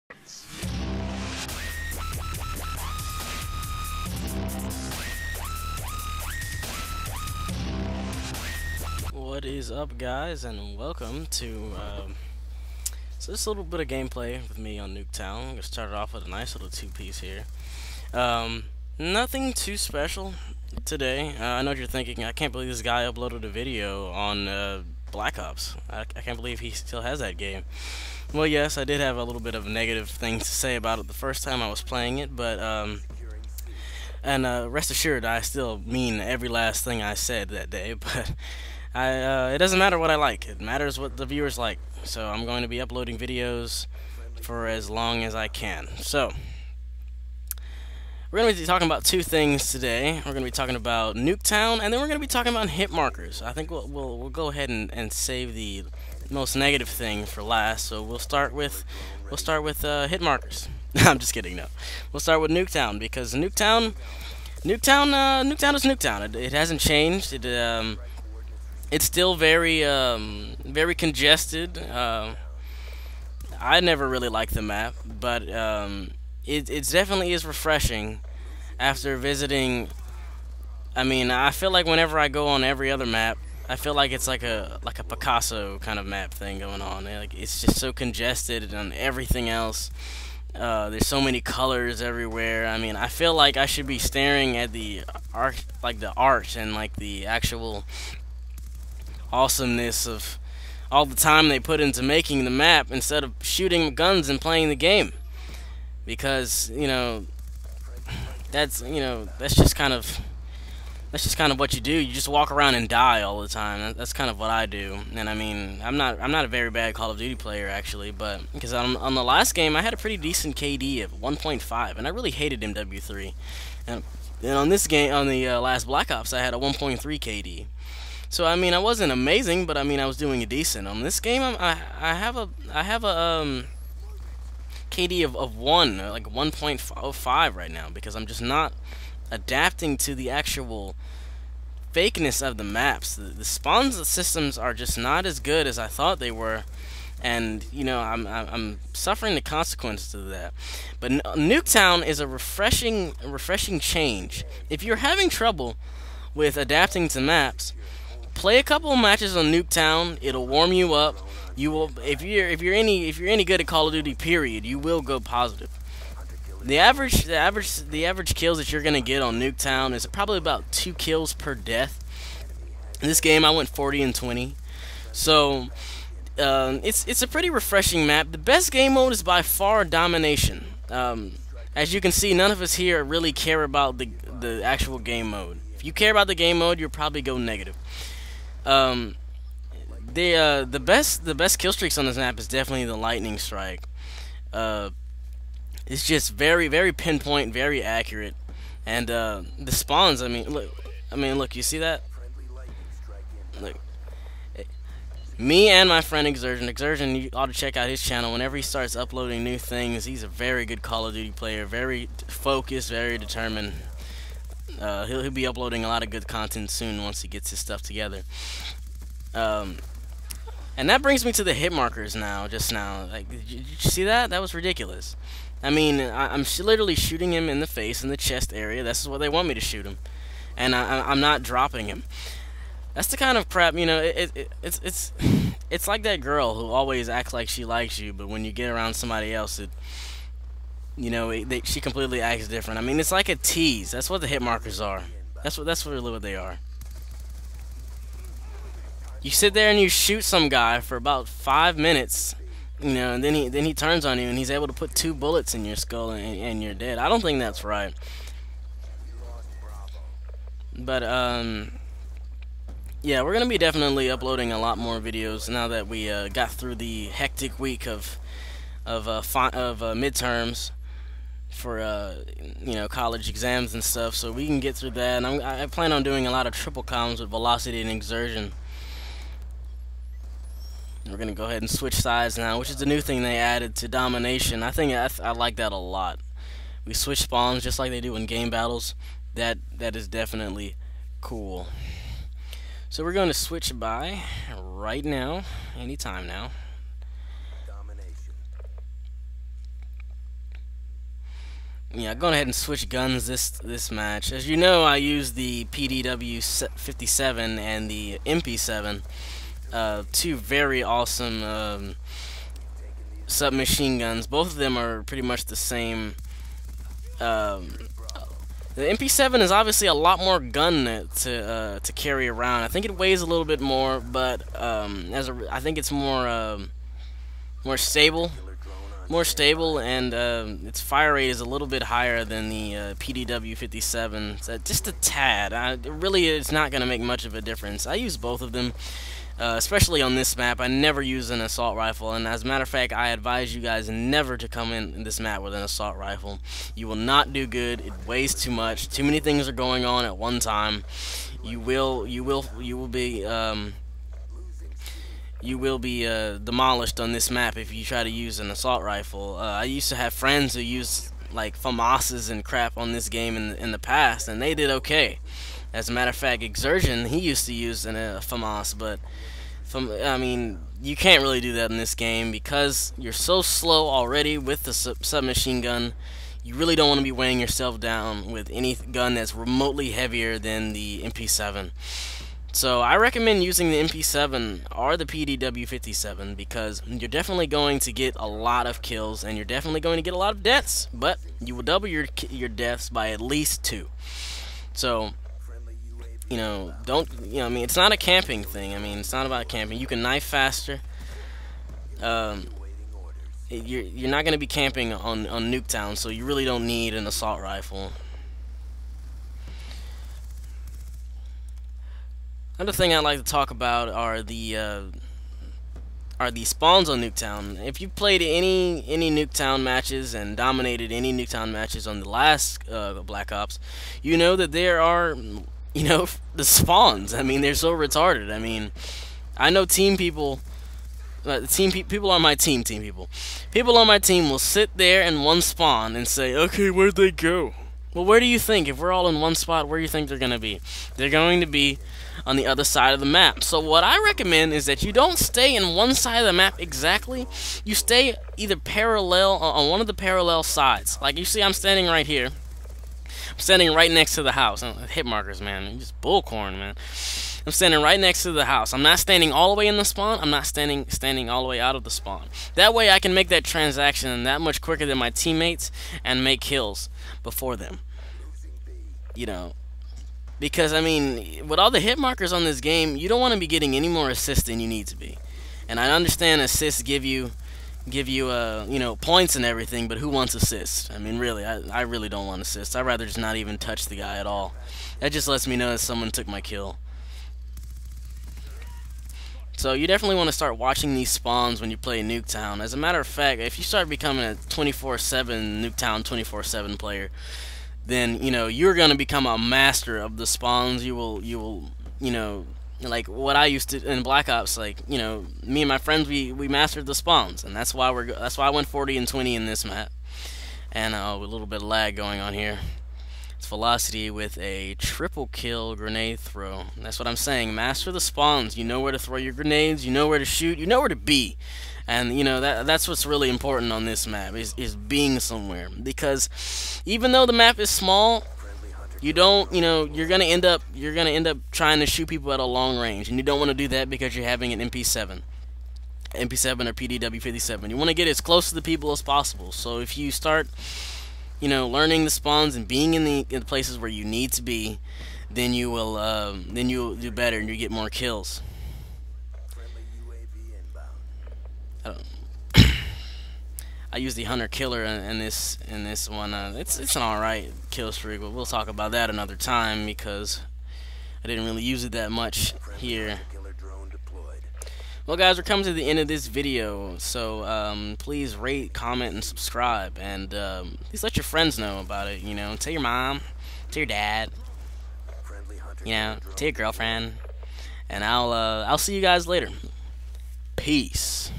What is up, guys, and welcome to just a little bit of gameplay with me on Nuketown. I'm gonna start it off with a nice little two-piece here. Nothing too special today. I know what you're thinking. I can't believe this guy uploaded a video on Black Ops. I can't believe he still has that game. Well, yes, I did have a little bit of negative things to say about it the first time I was playing it, but rest assured, I still mean every last thing I said that day. But it doesn't matter what I like. It matters what the viewers like. So I'm going to be uploading videos for as long as I can. So we're going to be talking about two things today. We're going to be talking about Nuketown, and then we're going to be talking about hit markers. I think we'll go ahead and save the most negative thing for last. So we'll start with hit markers. I'm just kidding. No, we'll start with Nuketown because Nuketown is Nuketown. It hasn't changed. It's still very congested. I never really liked the map, but it definitely is refreshing after visiting. I mean, I feel like whenever I go on every other map, I feel like it's like a Picasso kind of map thing going on. Like, it's just so congested and everything else. There's so many colors everywhere. I mean, I feel like I should be staring at the art, like the art and like the actual awesomeness of all the time they put into making the map instead of shooting guns and playing the game. Because that's just kind of what you do. You just walk around and die all the time. That's kind of what I do. And I mean, I'm not a very bad Call of Duty player actually, but because on the last game I had a pretty decent KD of 1.5, and I really hated MW3. And on this game, on the last Black Ops, I had a 1.3 KD. So I mean, I wasn't amazing, but I mean, I was doing a decent. On this game, I have a KD of 1, like 1.05 right now, because I'm just not adapting to the actual fakeness of the maps. The spawns systems are just not as good as I thought they were, and I'm suffering the consequences of that. But Nuketown is a refreshing change. If you're having trouble with adapting to maps, play a couple of matches on Nuketown. It'll warm you up. You will, if you're any good at Call of Duty, period, you will go positive. The average kills that you're gonna get on Nuketown is probably about 2 kills per death. In this game, I went 40 and 20. So it's a pretty refreshing map. The best game mode is by far Domination. As you can see, none of us here really care about the actual game mode. If you care about the game mode, you'll probably go negative. The best kill streaks on this map is definitely the lightning strike. It's just very pinpoint, very accurate, and the spawns. I mean, look, you see that? Look, me and my friend Exertion, you ought to check out his channel. Whenever he starts uploading new things, he's a very good Call of Duty player, very focused, very determined. He'll be uploading a lot of good content soon once he gets his stuff together. And that brings me to the hit markers now. Just now, like, did you see that? That was ridiculous. I mean, I'm literally shooting him in the face, in the chest area. That's what they want me to shoot him, and I'm not dropping him. That's the kind of crap, it's like that girl who always acts like she likes you, but when you get around somebody else, she completely acts different. I mean, it's like a tease. That's what the hit markers are. That's really what they are. You sit there and you shoot some guy for about 5 minutes, and then he turns on you and he's able to put 2 bullets in your skull and you're dead. I don't think that's right. But yeah, we're gonna be definitely uploading a lot more videos now that we got through the hectic week of midterms for college exams and stuff, so we can get through that. And I plan on doing a lot of triple comms with Velocity and Exertion. We're gonna go ahead and switch sides now, which is the new thing they added to Domination. I think I like that a lot. We switch spawns just like they do in game battles. That is definitely cool. So we're going to switch by right now, anytime now. yeah, going ahead and switch guns this match. As you know, I use the PDW 57 and the MP7, two very awesome submachine guns. Both of them are pretty much the same. The MP7 is obviously a lot more gun to carry around. I think it weighs a little bit more, but I think it's more stable. More stable, and its fire rate is a little bit higher than the PDW 57. So just a tad. It really is not going to make much of a difference. I use both of them, especially on this map. I never use an assault rifle, and as a matter of fact, I advise you guys never to come in this map with an assault rifle. You will not do good. It weighs too much. Too many things are going on at one time. You will be demolished on this map if you try to use an assault rifle. I used to have friends who used like FAMASs and crap on this game in the past, and they did okay. As a matter of fact, Exertion, he used to use a FAMAS, but I mean, you can't really do that in this game because you're so slow already with the submachine gun. You really don't want to be weighing yourself down with any gun that's remotely heavier than the MP7. So I recommend using the MP7 or the PDW-57 because you're definitely going to get a lot of kills and you're definitely going to get a lot of deaths, but you will double your deaths by at least 2. So, I mean, it's not a camping thing. I mean, it's not about camping. You can knife faster. You're not going to be camping on Nuketown, so you really don't need an assault rifle. Another thing I'd like to talk about are the spawns on Nuketown. If you've played any Nuketown matches and dominated any Nuketown matches on the last Black Ops, you know that there are, the spawns. I mean, they're so retarded. I mean, I know team people. People on my team, people on my team will sit there in one spawn and say, "Okay, where'd they go?" Well, where do you think? If we're all in one spot, where do you think they're gonna be? They're going to be on the other side of the map. So what I recommend is that you don't stay in one side of the map exactly. You stay either parallel on one of the parallel sides. Like you see, I'm standing right here. I'm standing right next to the house. Hit markers, man. Just bullcorn, man. I'm standing right next to the house. I'm not standing all the way in the spawn. I'm not standing all the way out of the spawn. That way I can make that transaction that much quicker than my teammates and make kills before them. Because, I mean, with all the hit markers on this game, you don't want to be getting any more assists than you need to be. And I understand assists give you points and everything, but who wants assists? I mean, really, I really don't want assists. I'd rather just not even touch the guy at all. That just lets me know that someone took my kill. So you definitely want to start watching these spawns when you play Nuketown. As a matter of fact, if you start becoming a 24/7 Nuketown 24/7 player, then you're gonna become a master of the spawns. You will like what I used to in Black Ops. Like me and my friends, we mastered the spawns, and that's why I went 40 and 20 in this map. And a little bit of lag going on here. It's Velocity with a triple kill grenade throw. That's what I'm saying. Master the spawns. You know where to throw your grenades. You know where to shoot. You know where to be. And that's what's really important on this map is being somewhere. Because even though the map is small, you're gonna end up trying to shoot people at a long range, and you don't want to do that because you're having an MP7 or PDW-57. You want to get as close to the people as possible. So if you start learning the spawns and being in the places where you need to be, then you'll do better and you get more kills. I use the Hunter Killer in this one. It's an alright kill streak, but we'll talk about that another time because I didn't really use it that much here. Well, guys, we're coming to the end of this video, so please rate, comment, and subscribe, and please let your friends know about it. Tell your mom, tell your dad, tell your girlfriend, and I'll see you guys later. Peace.